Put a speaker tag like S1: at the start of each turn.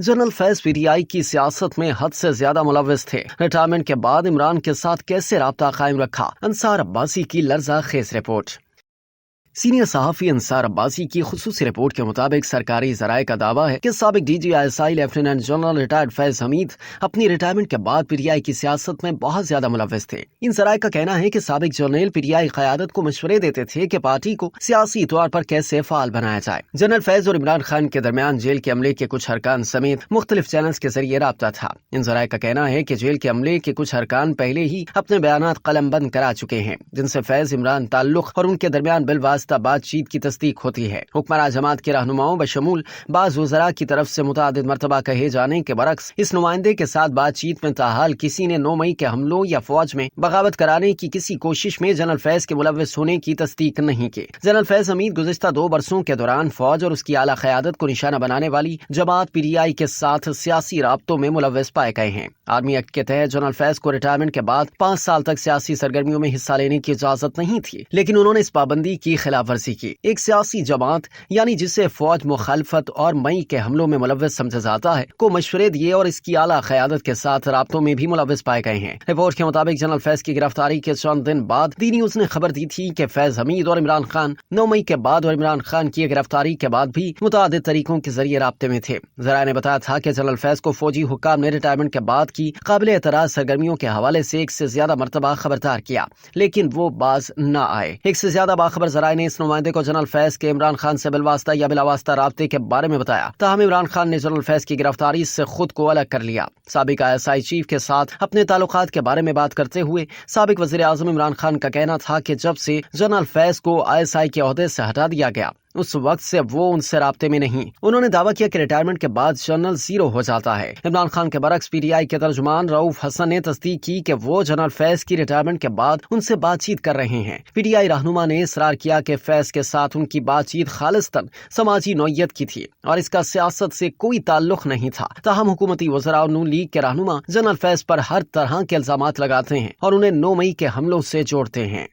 S1: General Faiz PTI की सियासत में हद से ज्यादा मुलव्वस थे। रिटायरमेंट के बाद इमरान के साथ कैसे राब्ता कायम रखा, अंसार अब्बासी की लर्जा खेज रिपोर्ट। सीनियर सहाफ़ी अंसार अब्बासी की खुसूसी रिपोर्ट के मुताबिक सरकारी ज़राए का दावा है कि साबिक DGI lieutenant general retired Faiz Hamid अपनी रिटायरमेंट के बाद पीटीआई की सियासत में बहुत ज्यादा मुलव्वस थे। इन ज़राए का कहना है कि साबिक जनरल पीटीआई क़यादत को मशवरे देते थे कि पार्टी को सियासी तौर पर कैसे फ़ाल बनाया जाए। जनरल फैज और इमरान खान के दरमियान जेल के अमले के कुछ अरकान समेत मुख्तलिफ चैनल्स के जरिए राब्ता था। इन ज़राए का कहना है कि जेल के अमले के कुछ अरकान पहले ही अपने बयानात कलमबंद करा चुके हैं, जिनसे फैज इमरान ताल्लुक और उनके दरमियान बिलवास्ता बातचीत की तस्दीक होती है। हुक्मरान जमात के रहनुमाओं बशमूल बाज़ वज़रा की तरफ से मुतादिद मरतबा कहे जाने के बरक्स इस नुमाइंदे के साथ बातचीत में ताहाल किसी ने 9 मई के हमलों या फौज में बगावत कराने की किसी कोशिश में जनरल फैज के मुलव्वस होने की तस्दीक नहीं की। जनरल फैज हमीद गुज़िश्ता 2 बरसों के दौरान फौज और उसकी आला क़यादत को निशाना बनाने वाली जमात पीटीआई के साथ सियासी राब्तों में मुलव्वस पाए गए हैं। आर्मी एक्ट के तहत जनरल फैज को रिटायरमेंट के बाद 5 साल तक सियासी सरगर्मियों में हिस्सा लेने की इजाजत नहीं थी, लेकिन उन्होंने इस पाबंदी की खिलाफ वर्जी की। एक सियासी जमात यानी जिसे फौज मुखालफत और मई के हमलों में मुलव्वस समझा जाता है को मशवरे दिए और इसकी आला क़यादत के साथ राब्तों में भी मुलव्वस पाए गए हैं। रिपोर्ट के मुताबिक जनरल फैज की गिरफ्तारी के चंद दिन बाद दी न्यूज़ ने खबर दी थी कि फैज हमीद और इमरान खान 9 मई के बाद और इमरान खान की गिरफ्तारी के बाद भी मुतादिद तरीकों के जरिए राब्ते में थे। ज़राए ने बताया था कि जनरल फैज को फौजी हुक्काम ने रिटायरमेंट के बाद की काबिल एतराज सरगर्मियों के हवाले से 1 से ज्यादा मरतबा खबरदार किया, लेकिन वो बाज न आए। 1 से ज्यादा बाखबर ज़राए ने इस नुमाइंदे को जनरल फैज के इमरान खान से बिलवास्ता या बिलावास्ता राब्ते के बारे में बताया। ताहम इमरान खान ने जनरल फैज की गिरफ्तारी से खुद को अलग कर लिया। साबिक ISI चीफ के साथ अपने ताल्लुकात के बारे में बात करते हुए साबिक वज़ीर आज़म इमरान खान का कहना था कि जब से जनरल फैज को ISI के ओहदे से हटा दिया गया उस वक्त से वो उनसे राब्ते में नहीं। उन्होंने दावा किया कि रिटायरमेंट के बाद जनरल जीरो हो जाता है। इमरान खान के बरक्स पीटीआई के तर्जुमान रऊफ हसन ने तस्दीक की कि वो जनरल फैज की रिटायरमेंट के बाद उनसे बातचीत कर रहे हैं। पीटीआई रहनुमा ने इसरार किया कि फैज के साथ उनकी बातचीत खालिस्तन समाजी नौयत की थी और इसका सियासत से कोई ताल्लुक नहीं था। ताहम हुकूमती वज़रा और नून लीग के रहनुमा जनरल फैज पर हर तरह के इल्जामात लगाते हैं और उन्हें 9 मई के हमलों से जोड़ते हैं।